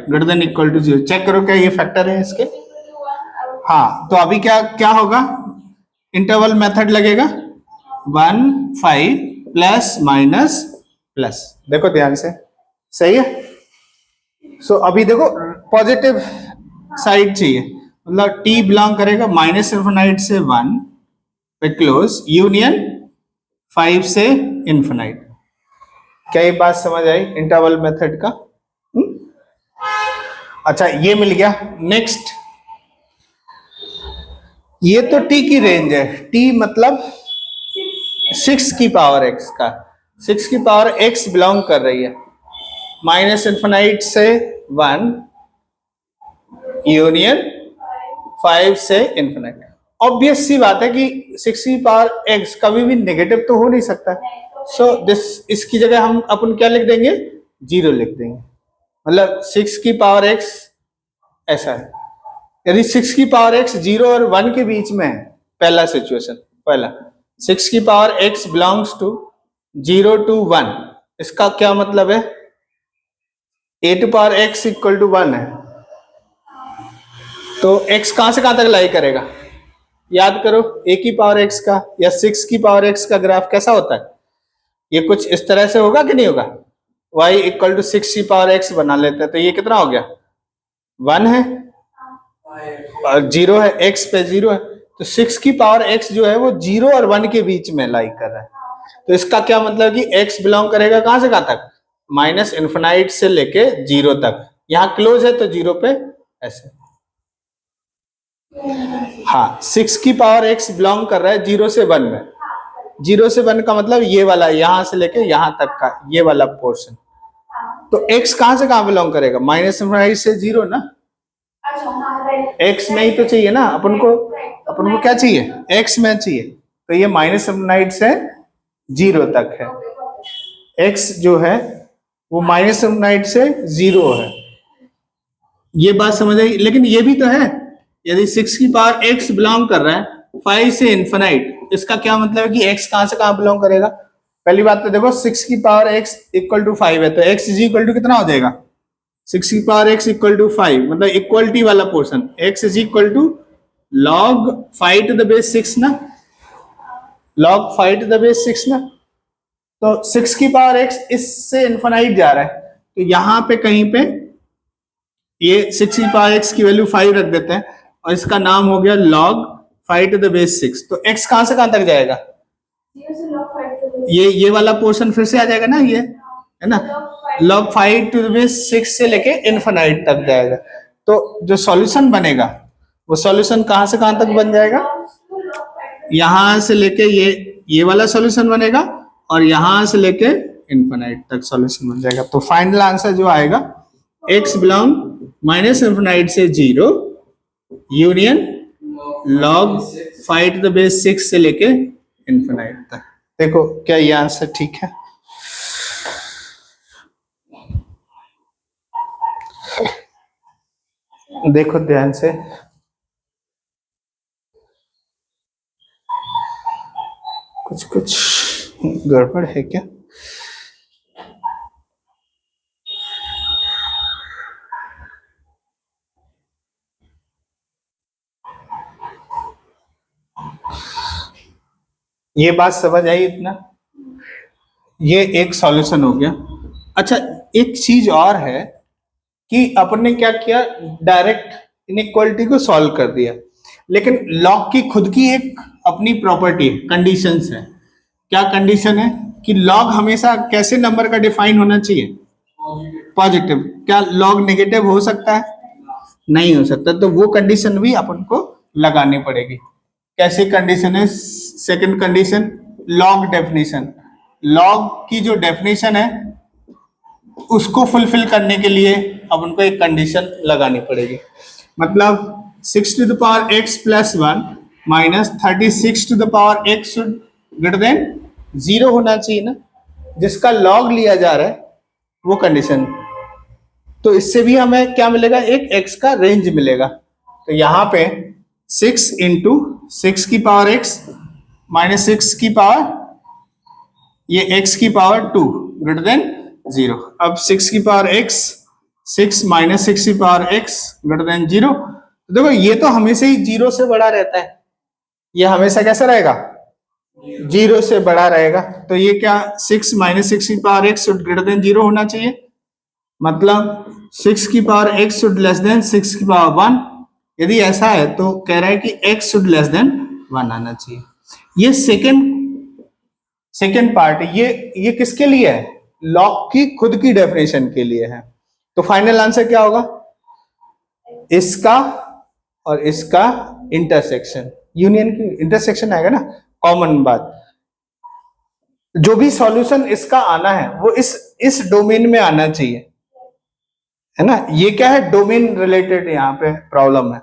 greater than equal to 0, check करो क्या ये फैक्टर है इसके। हाँ, तो अभी क्या क्या होगा, इंटरवल मेथड लगेगा, 1 5 प्लस माइनस प्लस, देखो ध्यान से, सही है। सो अभी देखो पॉजिटिव साइड चाहिए, मतलब t बिलोंग करेगा -∞ से 1 पे क्लोज, यूनियन 5 से इन्फिनाइट। क्या ये बात समझ आई इंटरवल मेथड का? अच्छा, ये मिल गया। नेक्स्ट, ये तो t की रेंज है, t मतलब 6 की पावर x का, 6 की पावर x बिलोंग कर रही है -∞ से 1 यूनियन 5 से इन्फिनाइट। ऑब्वियस सी बात है कि 6 की पावर x कभी भी नेगेटिव तो हो नहीं सकता, सो दिस, इसकी जगह हम अपन क्या लिख देंगे, 0 लिख देंगे, मतलब 6 की पावर x ऐसा है। यदि 6 की पावर x 0 और 1 के बीच में है, पहला सिचुएशन, पहला 6 की power x belongs to 0 to 1, इसका क्या मतलब है, a to power x equal to 1 है, तो x कहां से कहां तक लाई करेगा, याद करो a की पावर x का या 6 की पावर x का ग्राफ कैसा होता है, ये कुछ इस तरह से होगा कि नहीं होगा, y इक्वल टू 6 की पावर x बना लेते हैं, तो ये कितना हो गया, 1 है और 0 है, x पे 0 है, तो 6 की पावर x जो है वो 0 और 1 के बीच में लाई कर रहा है, तो इसका क्या मतलब कि x बिलोंग करेगा कहां से कहां तक, -∞ से लेके 0 तक, यहां क्लोज है तो 0 पे ऐसे। हाँ, 6 की पावर x बिलोंग कर रहा है 0 से 1 में, 0 से 1 का मतलब ये वाला, यहां से लेके यहां तक का ये वाला पोर्शन, तो x कहां से कहां बिलोंग करेगा, -∞ से 0 ना, x में ही तो चाहिए ना अपन को क्या चाहिए, x में चाहिए, तो ये -∞ से 0 तक है, x जो है वो -∞ से 0 है, ये बात समझ आई। लेकिन ये भी तो है, यदि 6 की पावर x बिलोंग कर रहा है 5 से इन्फिनाइट, इसका क्या मतलब है कि x कहां से कहां बिलोंग करेगा, पहली बात तो देखो 6 की पावर x इक्वल टू 5 है, तो x इज इक्वल टू कितना हो जाएगा, 6 की पावर x इक्वल टू 5, मतलब इक्वलिटी वाला portion, x is equal to log 5 to the base 6 ना, log 5 टू द बेस 6 ना, तो 6 की पावर x इससे इन्फिनाइट जा रहा है, तो यहां पे कहीं पे ये 6 की पावर x की वैल्यू 5 रख देते हैं, और इसका नाम हो गया log 5 टू द बेस 6, तो x कहां से कहां तक जाएगा, ये वाला पोर्शन फिर से आ जाएगा ना, ये है ना, log 5 टू द बेस 6 से लेके इनफिनाइट तक जाएगा। तो जो सॉल्यूशन बनेगा वो सॉल्यूशन कहां से कहां तक बन जाएगा, यहां से लेके ये वाला सॉल्यूशन बनेगा और यहां से लेके इनफिनाइट तक सॉल्यूशन बन जाएगा। तो फाइनल आंसर जो आएगा x बिलोंग माइनस इनफिनाइट से 0 union log 5 to the base 6 से लेके इनफिनाइट तक। देखो क्या ये आंसर ठीक है? देखो ध्यान से, कुछ गड़बड़ है क्या? ये बात समझ आई इतना? ये एक सॉल्यूशन हो गया। अच्छा, एक चीज और है कि अपन ने क्या किया, डायरेक्ट इनइक्वालिटी को सॉल्व कर दिया, लेकिन लॉग की खुद की एक अपनी प्रॉपर्टी कंडीशंस है। क्या कंडीशन है कि लॉग हमेशा कैसे नंबर का डिफाइन होना चाहिए, पॉजिटिव। क्या लॉग नेगेटिव हो सकता है? नहीं हो सकता। तो वो कंडीशन भी अपन को लगानी पड़ेगी। कैसी कंडीशन है? Second condition, log definition. Log की जो डेफिनेशन है उसको फुलफिल करने के लिए अपन को एक कंडीशन लगानी पड़ेगी। मतलब 6 to the power x plus 1 minus 36 to the power x should greater than 0 होना चाहिए ना, जिसका लॉग लिया जा रहा है वो कंडीशन। तो इससे भी हमें क्या मिलेगा, एक x का रेंज मिलेगा। तो यहां पे 6 इंटू 6 की पावर x माइनस 6 की पावर ये x की पावर 2 ग्रेटर देन 0। अब 6 की पावर x 6 माइनस 6 की पावर x ग्रेटर देन 0। तो देखो ये तो हमेशा ही 0 से बड़ा रहता है, ये हमेशा कैसा रहेगा, 0 से बड़ा रहेगा। तो ये क्या 6 माइनस 6 की power x should greater than 0 होना चाहिए। मतलब 6 की power x should less than 6 की पावर 1। यदि ऐसा है तो कह रहा है कि x शुड लेस देन 1 आना चाहिए। ये सेकेंड पार्ट, ये किसके लिए है, लॉग की खुद की डेफिनेशन के लिए है। तो फाइनल आंसर क्या होगा, इसका और इसका इंटरसेक्शन, यूनियन की इंटरसेक्शन आएगा ना, कॉमन बात। जो भी सॉल्यूशन इसका आना है वो इस डोमेन में आना चाहिए, है ना। ये क्या है, डोमेन रिलेटेड यहाँ पे प्रॉब्लम है।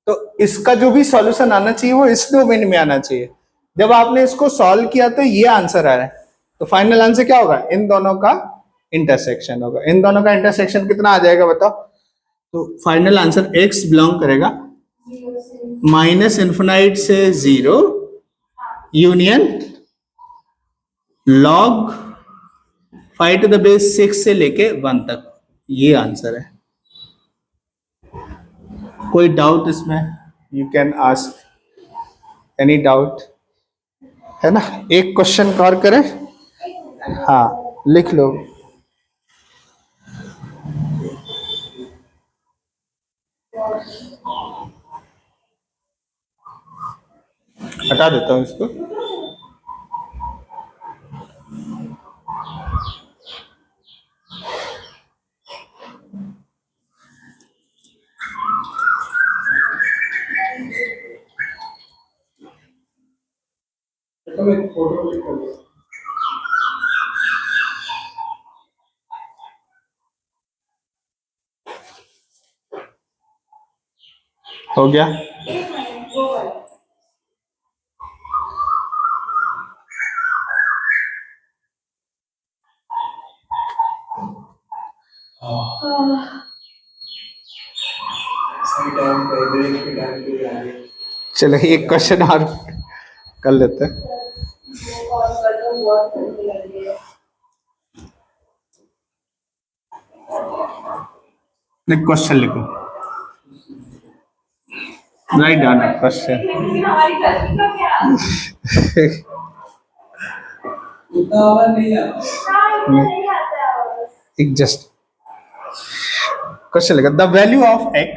तो इसका जो भी सॉल्यूशन आना चाहिए वो इस डोमेन में आना चाहिए। जब आपने इसको सॉल्व किया तो ये आंसर आ रहा है। तो फाइनल आंसर क्या होगा, इन दोनों का इंटरसेक्शन होगा। इन दोनों का इंटरसेक्शन कितना आ जाएगा बताओ। तो फाइनल आंसर x बिलोंग करेगा माइनस इन्फिनाइट से 0 union log 5 to the base 6 से लेके 1 तक। ये आंसर है। कोई डाउट इसमें, you can ask any doubt, है ना। एक क्वेश्चन और करें, हाँ लिख लो। हटा देता हूं इसको। तो मैं फोटो क्लिक कर लूं। हो गया। एक मिनट, वो वाला। सही टाइम पे ब्रेक के टाइम पे आ गए। चलो एक क्वेश्चन और कर लेते हैं। वो कॉल कर दो, बहुत करने लगी है। क्वेश्चन लिखो, राइट डाउन क्वेश्चन। लेकिन हमारी गलती का क्या? उतना आवाज नहीं आता। हाँ, इतना नहीं आता है आवाज। एक जस्ट क्वेश्चन लिखो, the value of x,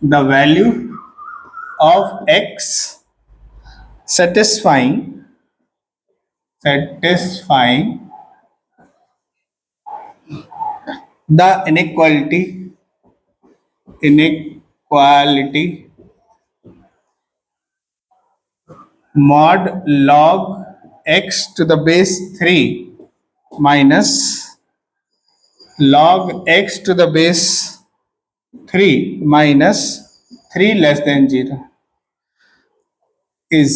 the value of x satisfying the inequality mod log x to the base 3 minus log x to the base 3 minus 3 less than 0 is,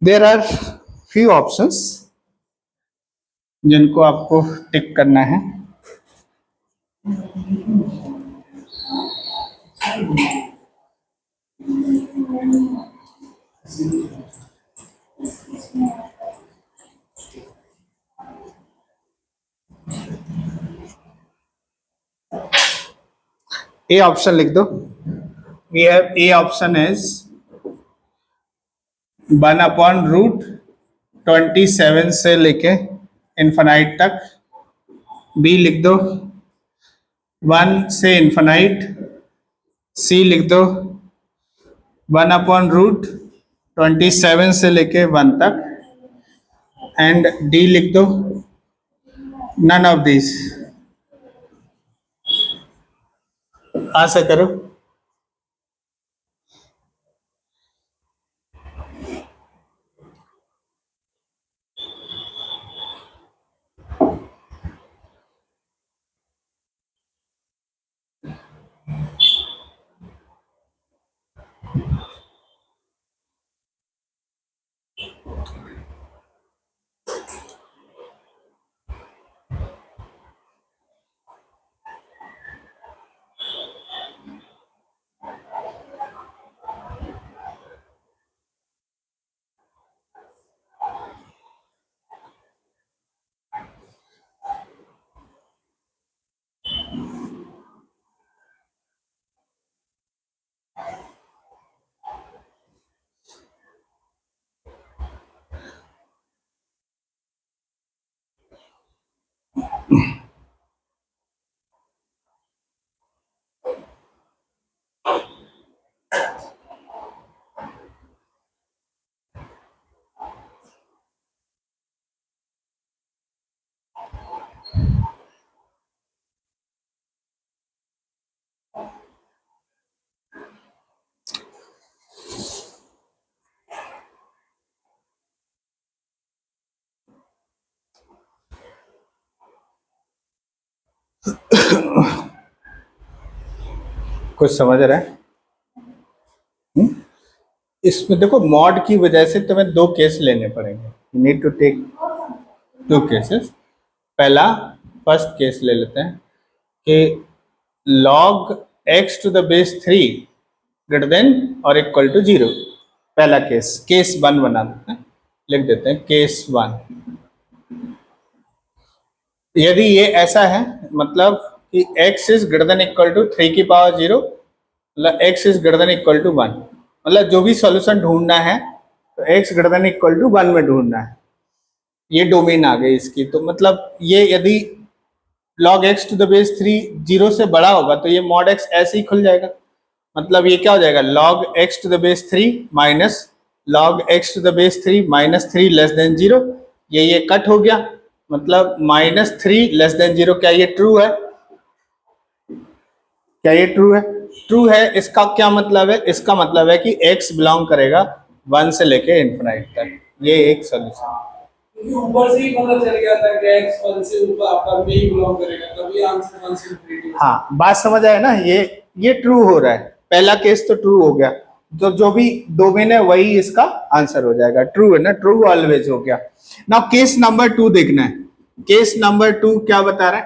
there are few options जिनको आपको टिक करना है. ए option लिख दो. We have a option is 1/√27 से लेके infinite तक. B लिख दो 1 से इन्फिनाइट. सी लिख दो 1/√27 से लेके 1 तक. एंड डी लिख दो नन ऑफ दिस. ऐसा करो. कुछ समझ रहा है? इसमें देखो मॉड की वजह से तुम्हें 2 केस लेने पड़ेंगे. You need to take 2 cases. पहला फर्स्ट केस ले लेते हैं कि log x to the base 3 greater than or equal to 0. पहला केस 1 बना देते हैं. लिख देते हैं केस 1. यदि ये ऐसा है मतलब कि x is greater than equal to 3 की पावर 0, मतलब x is greater than equal to 1, मतलब जो भी सॉल्यूशन ढूंढना है तो x greater than equal to 1 में ढूंढना है. ये डोमेन आ गई इसकी. तो मतलब ये यदि log x to the base 3 0 से बड़ा होगा तो ये mod x ऐसे ही खुल जाएगा. मतलब ये क्या हो जाएगा log x to the base 3 minus log x to the base 3 minus 3 less than 0. ये कट हो गया. मतलब -3 लेस देन 0. क्या ये ट्रू है? क्या ये ट्रू है? ट्रू है. इसका क्या मतलब है? इसका मतलब है कि x बिलोंग करेगा 1 से लेके इन्फिनाइट तक. ये एक सॉल्यूशन. क्योंकि ऊपर से ही पता चल गया था कि x 1 से ऊपर आपका में ही बिलोंग करेगा, तभी आंसर 1 से इंफिनिटी. हाँ, बात समझ आया ना? ये ट्रू हो रहा है. पहला केस तो ट्रू हो गया. तो जो भी डोमेन है वही इसका आंसर हो जाएगा. ट्रू है ना? ट्रू ऑलवेज हो गया. नाउ केस नंबर 2 देखना है. केस नंबर 2 क्या बता रहा है?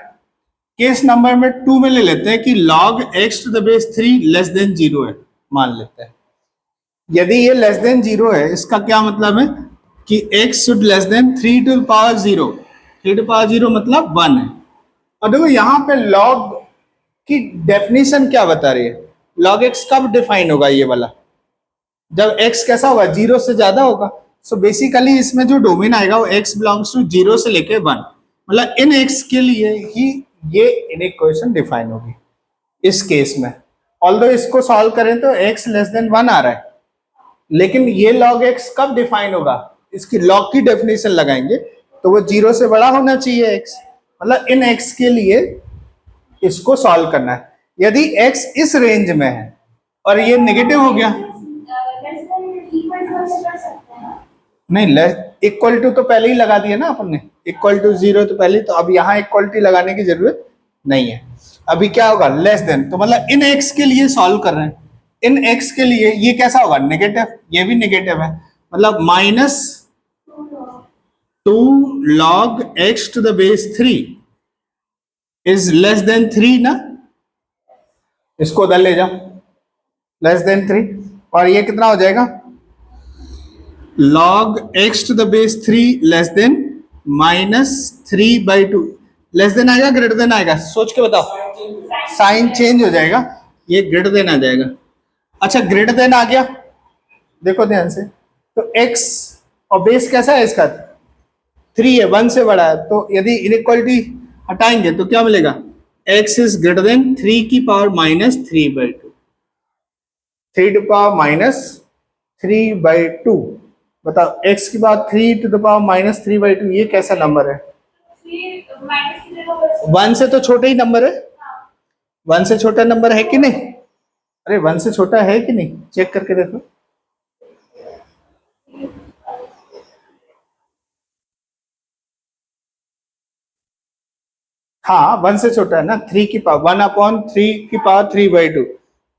केस नंबर में 2 में ले लेते हैं कि log x to the base 3 less than 0 है. मान लेते हैं. यदि ये लेस देन 0 है, इसका क्या मतलब है कि x should less than 3 to the power 0. 3 to the power 0 मतलब 1 है. और देखो यहाँ पे log की डेफिनेशन क्या बता रही है? log x कब डिफाइन होगा? ये वाला जब x कैसा होगा? 0 से ज्यादा होगा. सो बेसिकली इसमें जो डोमेन आएगा वो x बिलोंग्स टू 0 से लेके 1. मतलब इन x के लिए ही ये इक्वेशन डिफाइन होगी इस केस में. ऑल्दो इसको सॉल्व करें तो x लेस देन 1 आ रहा है, लेकिन ये log x कब डिफाइन होगा? इसकी log की डेफिनेशन लगाएंगे तो वो 0 से बड़ा होना चाहिए x. मतलब इन x के लिए इसको सॉल्व करना है। यदि x इस रेंज में है और ये नेगेटिव हो गया, नहीं लेस इक्वल टू तो पहले ही लगा दिया ना अपन ने, इक्वल टू 0 तो पहले, तो अब यहाँ इक्वलिटी लगाने की जरूरत नहीं है। अभी क्या होगा, लेस देन, तो मतलब इन x के लिए सॉल्व कर रहे हैं, इन x के लिए ये कैसा होगा, नेगेटिव, ये भी नेगेटिव है, मतलब -2 log x to the base 3 is less than 3 ना, इसको उधर ले जाओ, लेस देन 3, और ये कितना हो जाएगा, log x to the base 3 less than -3/2, less than आएगा ग्रेटर देन आएगा, सोच के बताओ, साइन चेंज हो जाएगा, ये ग्रेटर देन आ जाएगा। अच्छा ग्रेटर देन आ गया, देखो ध्यान से, तो x और बेस कैसा है इसका, 3 है, 1 से बड़ा है, तो यदि इनइक्वालिटी हटाएंगे तो क्या मिलेगा, x इज ग्रेटर देन 3 की पावर -3/2, 3 टू पावर -3/2, बताओ x की पावर 3 टू द पावर -3/2, ये कैसा नंबर है, 1 से तो छोटा ही नंबर है, 1 से छोटा नंबर है कि नहीं, अरे 1 से छोटा है कि नहीं, चेक करके देखो, हाँ 1 से छोटा है ना, 3 की पावर 1/3 की पावर 3/2,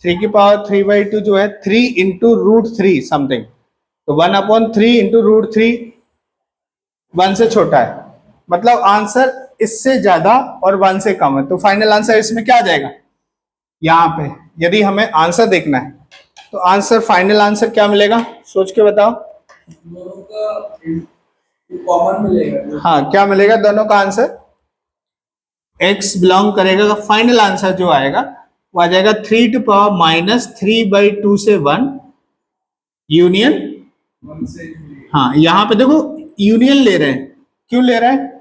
3 की पावर 3/2 जो है 3 इंटू √3 समथिंग, तो 1/3 इंटू √3 1 से छोटा है, मतलब आंसर इससे ज्यादा और 1 से कम है, तो फाइनल आंसर इसमें क्या आ जाएगा, यहाँ पे यदि हमें आंसर देखना है तो आंसर, फाइनल आंसर क्या मिलेगा, सोच के बताओ, दोनों का कॉमन मिलेगा, हाँ क्या मिलेगा दोनों का आंसर, x बिलोंग करेगा, फाइनल आंसर जो आएगा वो आ जाएगा 3 टू पावर -3/2 से 1 यूनियन, 1 से, हाँ यहाँ पे देखो यूनियन ले रहे हैं, क्यों ले रहे हैं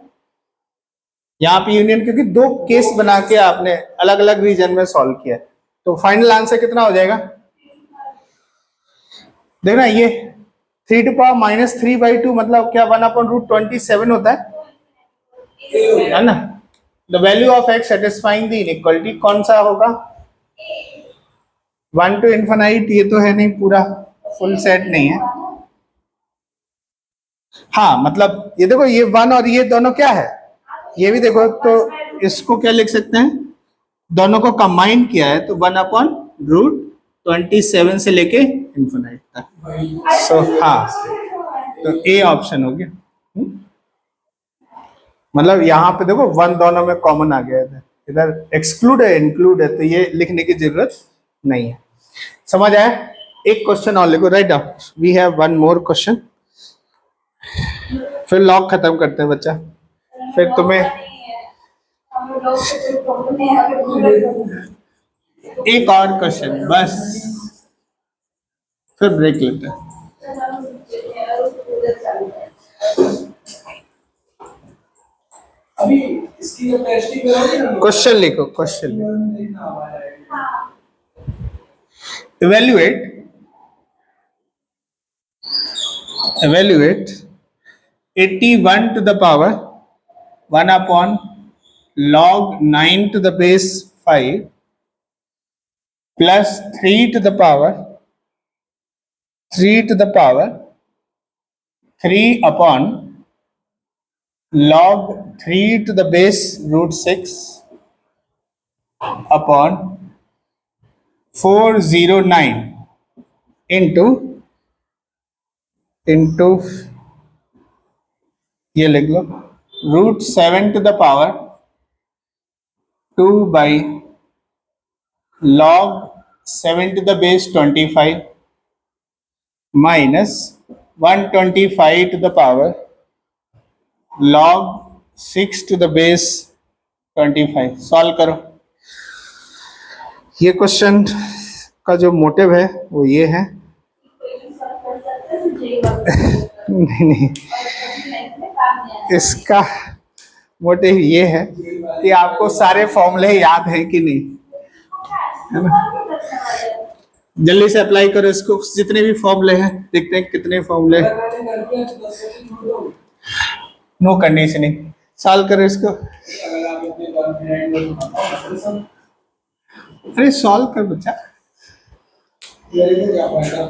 यहाँ पे यूनियन, क्योंकि दो केस बना के आपने अलग अलग रीजन में सॉल्व किया है, तो फाइनल आंसर कितना हो जाएगा, देखना ये 3 टू पावर -3/2 मतलब क्या 1/√27 होता है ना, the value of x satisfying the inequality कौन सा होगा, 1 to infinite, ये तो है नहीं, पूरा फुल सेट नहीं है, हाँ मतलब ये देखो ये 1 और ये दोनों क्या है, ये भी देखो, तो इसको क्या लिख सकते हैं, दोनों को कंबाइन किया है तो 1/√27 से लेके इन्फिनाइट तक, सो हाँ, तो ए ऑप्शन हो गया, मतलब यहाँ पे देखो 1 दोनों में कॉमन आ गया है, इधर एक्सक्लूड है इंक्लूड है, तो ये लिखने की जरूरत नहीं है, समझ आया। एक क्वेश्चन और लिखो, write down, we have one more question, फिर लॉग खत्म करते हैं बच्चा, फिर तुम्हें एक और क्वेश्चन बस, फिर ब्रेक लेते हैं। अभी इसकी जो टेस्ट ही करोगे ना, क्वेश्चन लिखो, question evaluate 81 to the power 1/log 9 to the base 5 plus 3 to the power 3/log 3 to the base √6 upon 409 into ये लिख लो √7 to the power 2/log 7 to the base 25 minus 125 to the power log 6 to the base 25। Solve करो। ये question का जो motive है वो ये है नहीं, इसका मोटिव ये है कि आपको सारे फॉर्मूले याद हैं कि नहीं, है ना, जल्दी से अप्लाई करो इसको, जितने भी फॉर्मूले हैं देखते हैं कितने फॉर्मूले, नो कंडीशनिंग, सॉल्व करो इसको। अगर आप इतने कॉन्फिडेंट हो तो सब अरे सॉल्व कर बच्चा। मेरे को क्या पता।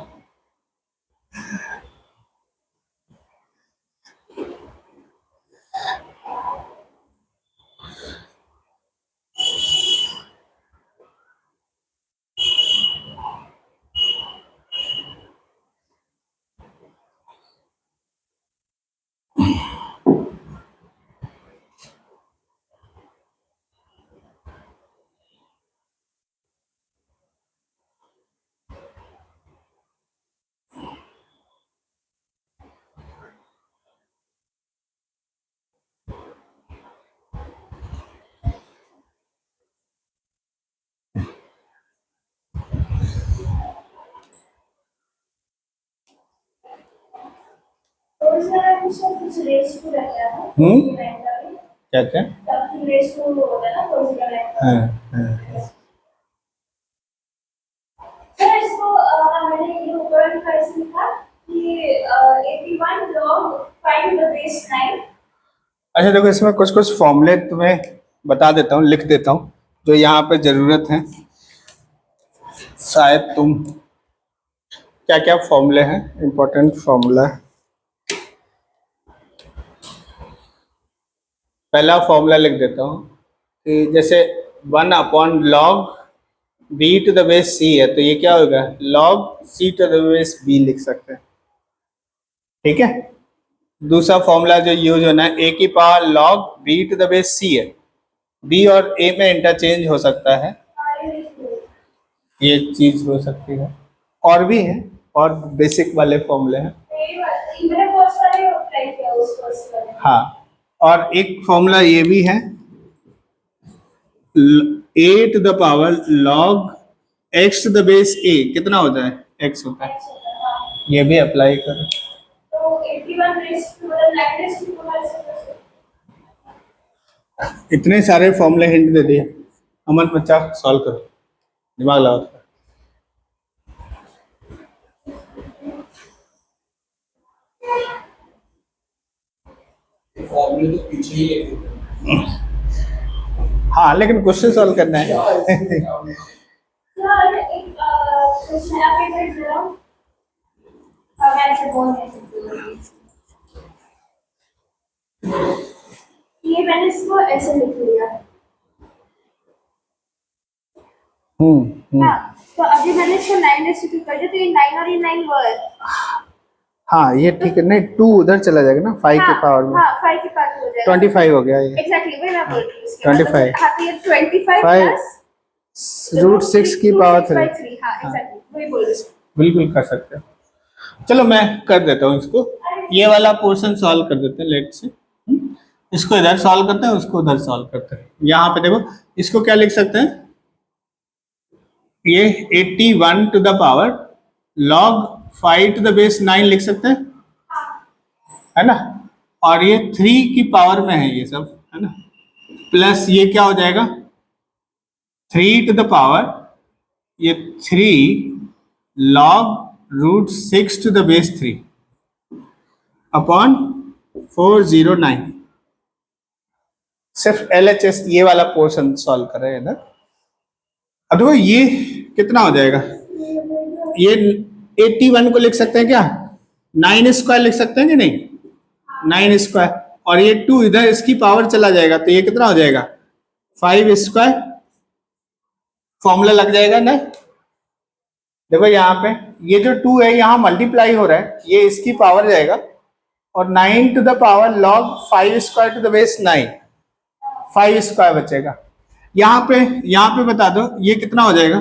तो उसका कुछ रेस टू रहता है ना, क्या क्या? तब रेस टू होता है ना 409 का। हाँ। सर इसको मैंने ये ऊपर का इसमें था कि 81 log 5 to the base 9। अच्छा देखो, इसमें कुछ कुछ फॉर्मूले तुम्हें बता देता हूँ, लिख देता हूँ, जो यहाँ पे जरूरत है। शायद तुम क्या क्या फॉर्मूले हैं, इंपॉर्टेंट फॉर्मूला। पहला फॉर्मूला लिख देता हूँ कि जैसे 1/log b to the base c है, तो ये क्या होगा, log c to the base b लिख सकते हैं। ठीक है। दूसरा फॉर्मूला जो यूज होना है, a की power log b to the base c है। b और a में इंटरचेंज हो सकता है, ये चीज हो सकती है। और भी है, और बेसिक वाले फॉर्मूले हैं। मैंने फर्स्ट वाले अप्लाई किया उस फर्स्ट वाले। हाँ, और एक फॉर्मूला ये भी है, a to the power log x to the base a कितना होता है, x होता है, ये भी अप्लाई करो। तो 81 रेस टू मतलब 9 रेस टू हमारे से इतने सारे फॉर्मूले हिंट दे दिए। अमन बच्चा सॉल्व करो, दिमाग लगाओ। फॉर्मूले तो पीछे ही है। हाँ, लेकिन क्वेश्चन सॉल्व करना है। सर एक क्वेश्चन आप एक मिनट जरा मैं ऐसे बोल नहीं सकती। ये मैंने इसको ऐसे लिख लिया। हाँ, तो अभी मैंने इसको 9 रेस टू कर दिया, तो ये 9 और ये 9 वर्ड। हाँ ये ठीक है। नहीं, 2 उधर चला जाएगा ना, 5 के पावर में। हाँ 5 के पावर हो जाएगा। 25 हो गया ये। एग्जैक्टली वही मैं बोल रही हूँ। 25 हाँ तो ये 25 प्लस √6 की पावर 3। हाँ एग्जैक्टली वही बोल रही हूँ। बिल्कुल कर सकते हो। चलो मैं कर देता हूँ इसको, ये वाला पोर्शन सॉल्व कर देते हैं लेट से। इसको इधर सॉल्व करते हैं, उसको उधर सॉल्व करते हैं। यहाँ पे देखो, इसको क्या लिख सकते हैं, ये 81 to the power log 5 to the base 9 लिख सकते हैं, है ना। और ये 3 की पावर में है ये सब, है ना। प्लस ये क्या हो जाएगा, 3 to the power ये 3 log √6 to the base 3 upon 409। सिर्फ LHS ये वाला पोर्शन सॉल्व कर रहे हैं इधर। अब देखो ये कितना हो जाएगा, ये 81 को लिख सकते हैं क्या, 9 स्क्वायर लिख सकते हैं कि नहीं, 9 स्क्वायर। और ये 2 इधर इसकी पावर चला जाएगा, तो ये कितना हो जाएगा, 5 स्क्वायर। फॉर्मूला लग जाएगा ना। देखो यहाँ पे ये जो 2 है यहाँ मल्टीप्लाई हो रहा है, ये इसकी पावर जाएगा, और 9 to the power log 5 square to the base 9, 5 square बचेगा। यहाँ पे बता दो ये कितना हो जाएगा,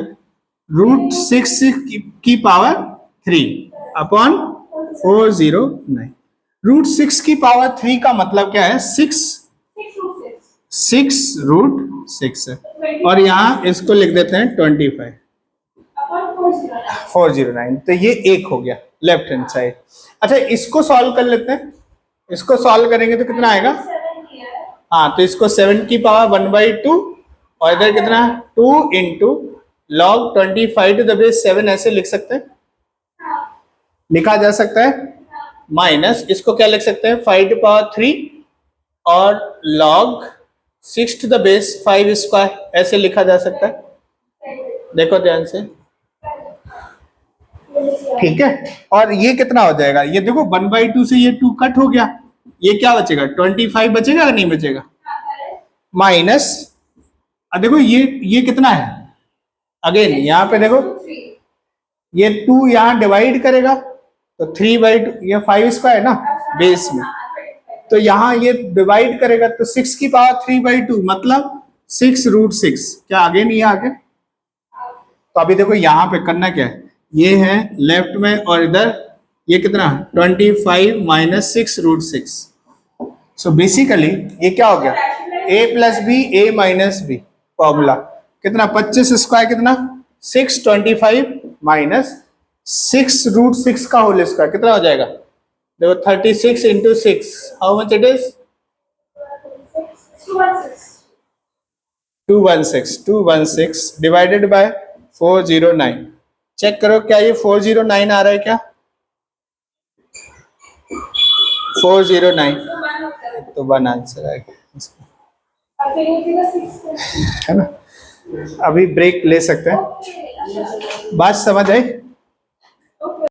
√6 की पावर 3 अपॉन 409। √6 की पावर 3 का मतलब क्या है, 6 √6 है। और यहाँ इसको लिख देते हैं 25 409। तो ये 1 हो गया लेफ्ट हैंड साइड। अच्छा इसको सॉल्व कर लेते हैं, इसको सॉल्व करेंगे तो कितना आएगा, हाँ तो इसको 7 की पावर 1/2 और इधर कितना 2 into log 25 to the base 7 ऐसे लिख सकते हैं, लिखा जा सकता है। माइनस इसको क्या लिख सकते हैं, 5 to power 3 और log 6 to the base 5 square ऐसे लिखा जा सकता है। देखो ध्यान से, ठीक है। और ये कितना हो जाएगा, ये देखो 1/2 से ये 2 कट हो गया, ये क्या बचेगा 25 बचेगा या नहीं बचेगा, माइनस, अब देखो ये कितना है, अगेन यहाँ पे देखो ये 2 यहाँ डिवाइड करेगा तो 3/2, ये 5 स्क्वायर ना बेस में, तो यहाँ ये डिवाइड करेगा तो 6 की पावर 3/2 मतलब 6√6, क्या आगे नहीं है आगे। तो अभी देखो यहाँ पे करना क्या है, ये है लेफ्ट में और इधर ये कितना 25 माइनस 6√6। सो बेसिकली ये क्या हो गया, a plus B a minus B, formula कितना 25 स्क्वायर कितना 625 माइनस 6√6 का होल स्क्वायर कितना हो जाएगा, देखो 36 into 6, how much it is 216 divided by 409। Check करो क्या ये 409 आ रहा है क्या, 409, तो 1 आंसर आएगा है ना। अभी ब्रेक ले सकते हैं, बात समझ आई।